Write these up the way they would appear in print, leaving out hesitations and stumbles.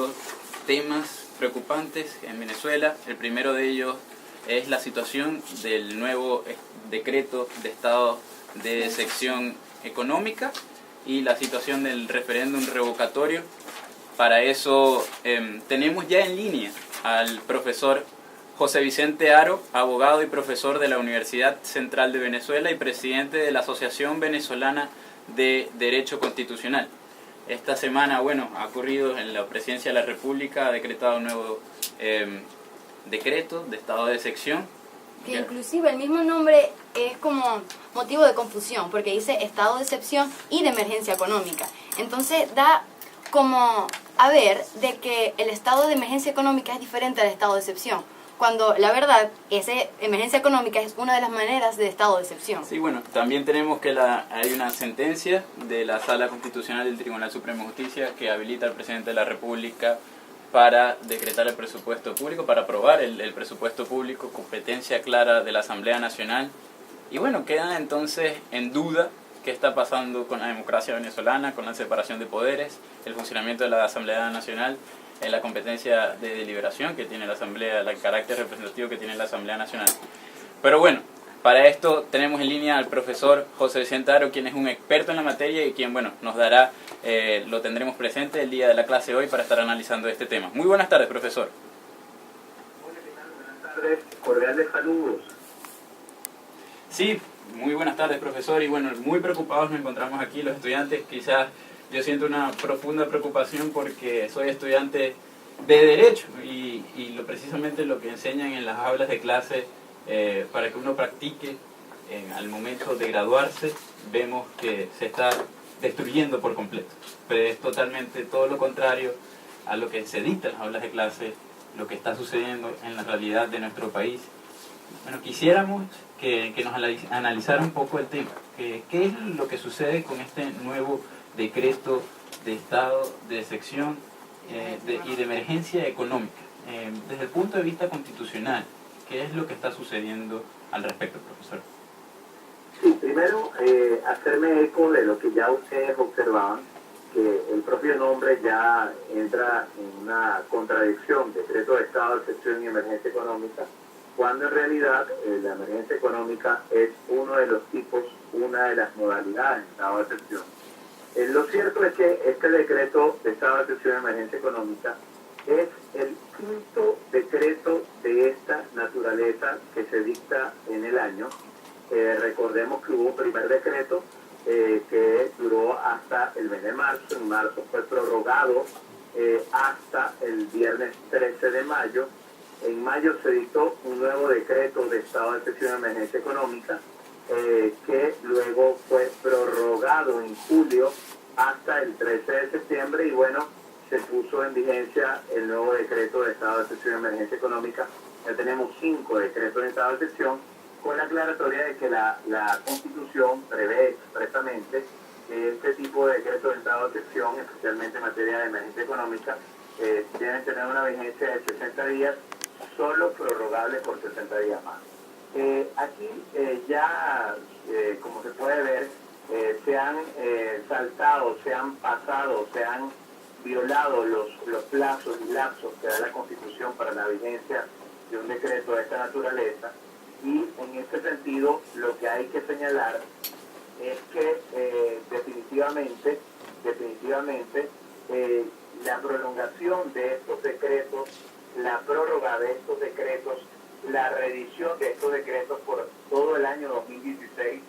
dos temas preocupantes en Venezuela. El primero de ellos es la situación del nuevo decreto de estado de sección económica y la situación del referéndum revocatorio. Para eso tenemos ya en línea al profesor José Vicente Haro, abogado y profesor de la Universidad Central de Venezuela y presidente de la Asociación Venezolana de Derecho Constitucional. Esta semana, ha ocurrido en la Presidencia de la República, ha decretado un nuevo decreto de estado de sección. Que inclusive el mismo nombre es como motivo de confusión, porque dice estado de excepción y de emergencia económica. Entonces da como a ver de que el estado de emergencia económica es diferente al estado de excepción, cuando la verdad, esa emergencia económica es una de las maneras de estado de excepción. Sí, también tenemos que hay una sentencia de la Sala Constitucional del Tribunal Supremo de Justicia que habilita al presidente de la República para decretar el presupuesto público, para aprobar el presupuesto público, competencia clara de la Asamblea Nacional. Y queda entonces en duda qué está pasando con la democracia venezolana, con la separación de poderes, el funcionamiento de la Asamblea Nacional, la competencia de deliberación que tiene la Asamblea, el carácter representativo que tiene la Asamblea Nacional. Pero para esto tenemos en línea al profesor José Vicente Haro, quien es un experto en la materia y quien nos dará, lo tendremos presente el día de la clase hoy para estar analizando este tema. Muy buenas tardes, profesor. Hola, ¿qué tal? Buenas tardes, cordiales saludos. Sí, muy buenas tardes, profesor, y muy preocupados nos encontramos aquí los estudiantes. Quizás yo siento una profunda preocupación porque soy estudiante de Derecho y precisamente lo que enseñan en las aulas de clase para que uno practique al momento de graduarse, vemos que se está destruyendo por completo. Pero es totalmente todo lo contrario a lo que se dicta en las aulas de clase, lo que está sucediendo en la realidad de nuestro país. Quisiéramos que nos analizara un poco el tema. ¿Qué es lo que sucede con este nuevo decreto de estado de sección y de emergencia económica? Desde el punto de vista constitucional, ¿qué es lo que está sucediendo al respecto, profesor? Sí, primero, hacerme eco de lo que ya ustedes observaban, que el propio nombre ya entra en una contradicción, decreto de estado de sección y emergencia económica, cuando en realidad la emergencia económica es uno de los tipos, una de las modalidades de estado de excepción. Lo cierto es que este decreto de estado de excepción y emergencia económica es el quinto decreto de esta naturaleza que se dicta en el año. Recordemos que hubo un primer decreto que duró hasta el mes de marzo. En marzo fue prorrogado hasta el viernes 13 de mayo. En mayo se dictó un nuevo decreto de estado de excepción y emergencia económica que luego fue prorrogado en julio hasta el 13 de septiembre y se puso en vigencia el nuevo decreto de estado de excepción y emergencia económica. Ya tenemos 5 decretos de estado de excepción, con la aclaratoria de que la Constitución prevé expresamente que este tipo de decretos de estado de excepción, especialmente en materia de emergencia económica, deben tener una vigencia de 60 días, solo prorrogable por 60 días más. Aquí como se puede ver, se han saltado, se han pasado, se han violado los plazos y lapsos que da la Constitución para la vigencia de un decreto de esta naturaleza, y en este sentido lo que hay que señalar es que definitivamente la prolongación de estos decretos, la prórroga de estos decretos, la revisión de estos decretos por todo el año 2016,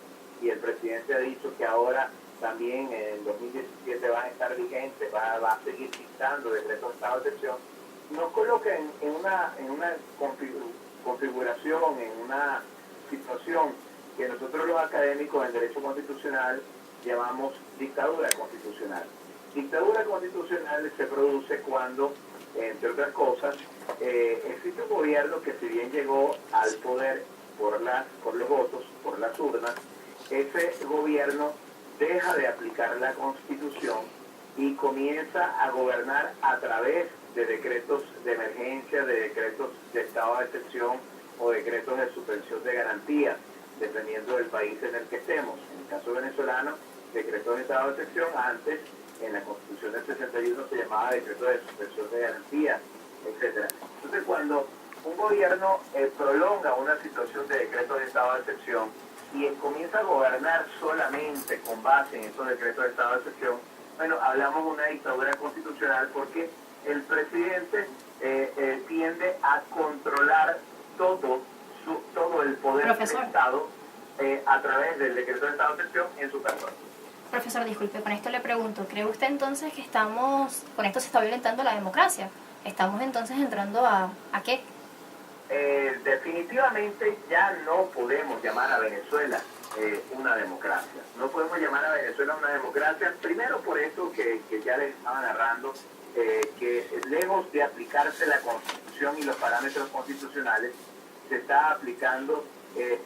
y el presidente ha dicho que ahora también en 2017 van a estar vigentes, va a seguir dictando decretos de estado de excepción, nos coloca en una configuración, en una situación que nosotros los académicos del derecho constitucional llamamos dictadura constitucional. Dictadura constitucional se produce cuando, entre otras cosas, existe un gobierno que, si bien llegó al poder por los votos, por las urnas, ese gobierno deja de aplicar la Constitución y comienza a gobernar a través de decretos de emergencia, de decretos de estado de excepción o decretos de suspensión de garantías, dependiendo del país en el que estemos. En el caso venezolano, decretos de estado de excepción, antes en la Constitución del 61 se llamaba decreto de suspensión de garantías, etcétera. Entonces, cuando un gobierno prolonga una situación de decreto de estado de excepción y comienza a gobernar solamente con base en esos decretos de estado de excepción, bueno, hablamos de una dictadura constitucional porque el presidente tiende a controlar todo el poder del Estado a través del decreto de estado de excepción en su persona. Profesor, disculpe, con esto le pregunto, ¿cree usted entonces que con esto se está violentando la democracia? ¿Estamos entonces entrando a qué? Definitivamente ya no podemos llamar a Venezuela una democracia. No podemos llamar a Venezuela una democracia, primero por esto que ya les estaba narrando, que lejos de aplicarse la Constitución y los parámetros constitucionales, se está aplicando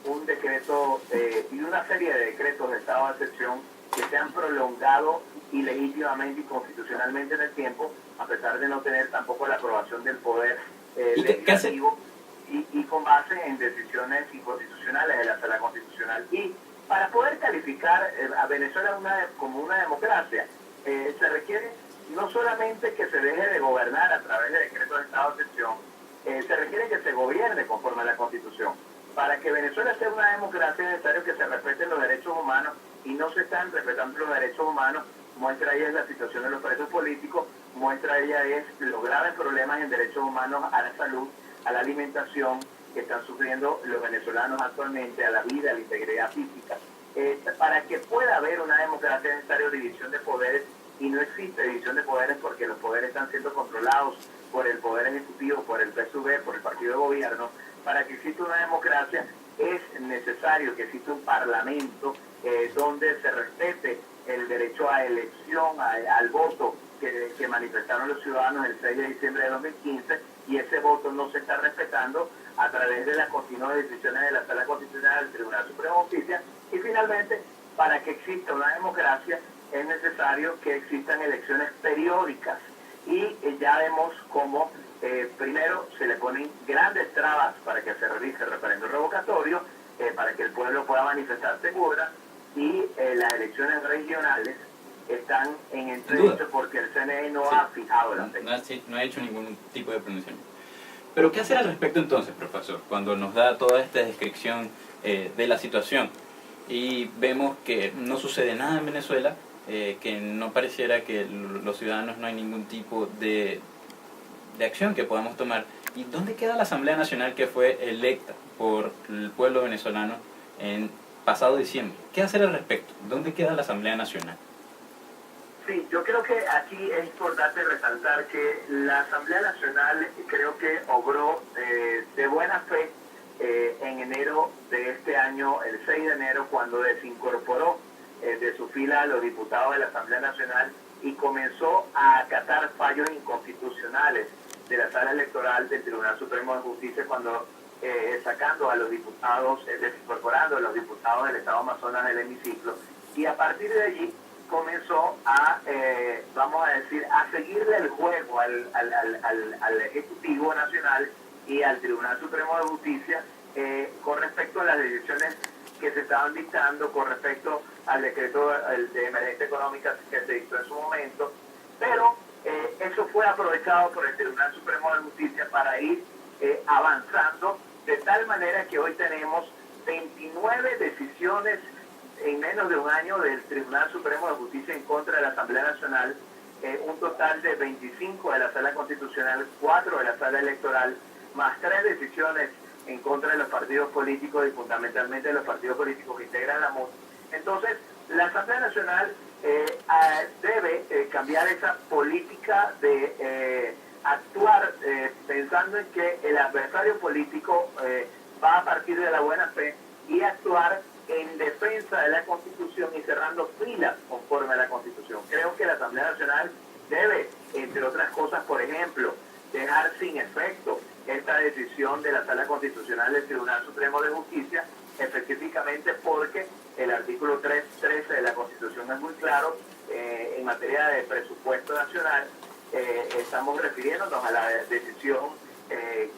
un decreto y una serie de decretos de estado de excepción que se han prolongado ilegítimamente y constitucionalmente en el tiempo, a pesar de no tener tampoco la aprobación del poder legislativo y con base en decisiones inconstitucionales de la Sala Constitucional. Y para poder calificar a Venezuela como una democracia, se requiere no solamente que se deje de gobernar a través de decretos de estado de excepción, se requiere que se gobierne conforme a la Constitución. Para que Venezuela sea una democracia es necesario que se respeten los derechos humanos y no se están respetando los derechos humanos. Muestra ella es la situación de los presos políticos, muestra ella es los graves problemas en derechos humanos a la salud, a la alimentación que están sufriendo los venezolanos actualmente, a la vida, a la integridad física. Para que pueda haber una democracia es necesario división de poderes y no existe división de poderes porque los poderes están siendo controlados por el Poder Ejecutivo, por el PSUV, por el Partido de Gobierno. Para que exista una democracia es necesario que exista un parlamento donde se respete el derecho a elección, al voto que manifestaron los ciudadanos el 6 de diciembre de 2015 y ese voto no se está respetando a través de las continuas decisiones de la Sala Constitucional del Tribunal Supremo de Justicia. Y finalmente, para que exista una democracia es necesario que existan elecciones periódicas y ya vemos cómo primero se le ponen grandes trabas para que se realice el referendo revocatorio, para que el pueblo pueda manifestar segura y las elecciones regionales están en entredicho porque el CNE no ha fijado la fecha. No ha hecho ningún tipo de pronunciamiento. Pero ¿qué hacer al respecto entonces, profesor, cuando nos da toda esta descripción de la situación y vemos que no sucede nada en Venezuela, que no pareciera que los ciudadanos no hay ningún tipo de acción que podamos tomar? ¿Y dónde queda la Asamblea Nacional que fue electa por el pueblo venezolano en pasado diciembre? ¿Qué hacer al respecto? ¿Dónde queda la Asamblea Nacional? Sí, yo creo que aquí es importante resaltar que la Asamblea Nacional creo que obró de buena fe en enero de este año, el 6 de enero, cuando desincorporó de su fila a los diputados de la Asamblea Nacional y comenzó a acatar fallos inconstitucionales de la Sala Electoral del Tribunal Supremo de Justicia cuando sacando a los diputados, desincorporando a los diputados del Estado Amazonas del hemiciclo, y a partir de allí comenzó a, vamos a decir, a seguirle el juego al Ejecutivo Nacional y al Tribunal Supremo de Justicia con respecto a las decisiones que se estaban dictando, con respecto al decreto de emergencia económica que se dictó en su momento, pero eso fue aprovechado por el Tribunal Supremo de Justicia para ir avanzando de tal manera que hoy tenemos 29 decisiones en menos de un año del Tribunal Supremo de Justicia en contra de la Asamblea Nacional, un total de 25 de la Sala Constitucional, 4 de la Sala Electoral, más 3 decisiones en contra de los partidos políticos y fundamentalmente de los partidos políticos que integran la MUD. Entonces, la Asamblea Nacional debe cambiar esa política de actuar pensando en que el adversario político va a partir de la buena fe y actuar en defensa de la Constitución y cerrando filas conforme a la Constitución. Creo que la Asamblea Nacional debe, entre otras cosas, por ejemplo, dejar sin efecto esta decisión de la Sala Constitucional del Tribunal Supremo de Justicia, específicamente porque el artículo 3.13 de la Constitución es muy claro en materia de presupuesto nacional. Estamos refiriéndonos a la decisión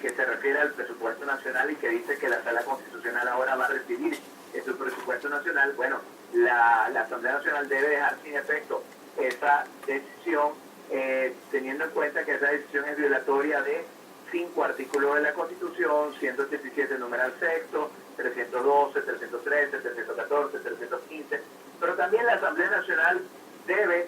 que se refiere al presupuesto nacional y que dice que la Sala Constitucional ahora va a recibir su presupuesto nacional. Bueno, la Asamblea Nacional debe dejar sin efecto esa decisión, teniendo en cuenta que esa decisión es violatoria de 5 artículos de la Constitución, 187 numeral sexto, 312, 313, 314, 315, pero también la Asamblea Nacional debe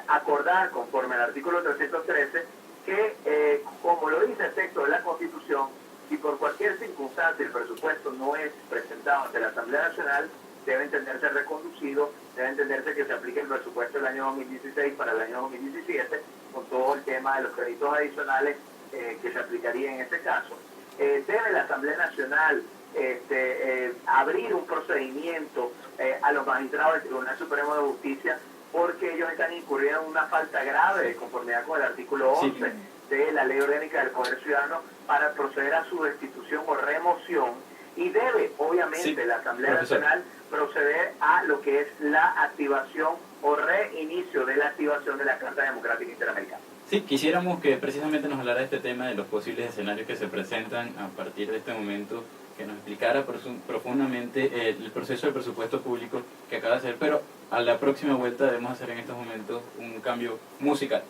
acordar, conforme al artículo 313, que, como lo dice el texto de la Constitución, si por cualquier circunstancia el presupuesto no es presentado ante la Asamblea Nacional, debe entenderse reconducido, debe entenderse que se aplique el presupuesto del año 2016 para el año 2017, con todo el tema de los créditos adicionales que se aplicaría en este caso. Debe la Asamblea Nacional abrir un procedimiento a los magistrados del Tribunal Supremo de Justicia, porque ellos están incurriendo en una falta grave de conformidad con el artículo 11 de la Ley Orgánica del Poder Ciudadano para proceder a su destitución o remoción, y debe, obviamente, la Asamblea Nacional proceder a lo que es la activación o reinicio de la activación de la Carta Democrática Interamericana. Sí, quisiéramos que precisamente nos hablara de este tema, de los posibles escenarios que se presentan a partir de este momento, que nos explicara profundamente el proceso de presupuesto público que acaba de hacer, pero a la próxima vuelta debemos hacer en estos momentos un cambio musical.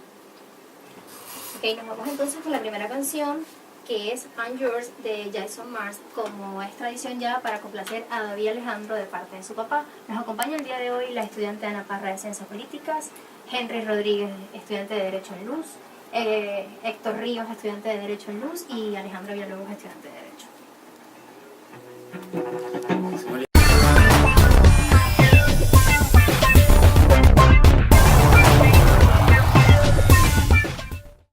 Ok, nos vamos entonces con la primera canción, que es I'm Yours de Jason Mars, como es tradición ya para complacer a David Alejandro de parte de su papá. Nos acompaña el día de hoy la estudiante Ana Parra de Ciencias Políticas, Henry Rodríguez, estudiante de Derecho en Luz, Héctor Ríos, estudiante de Derecho en Luz, y Alejandro Villalobos, estudiante de Derecho.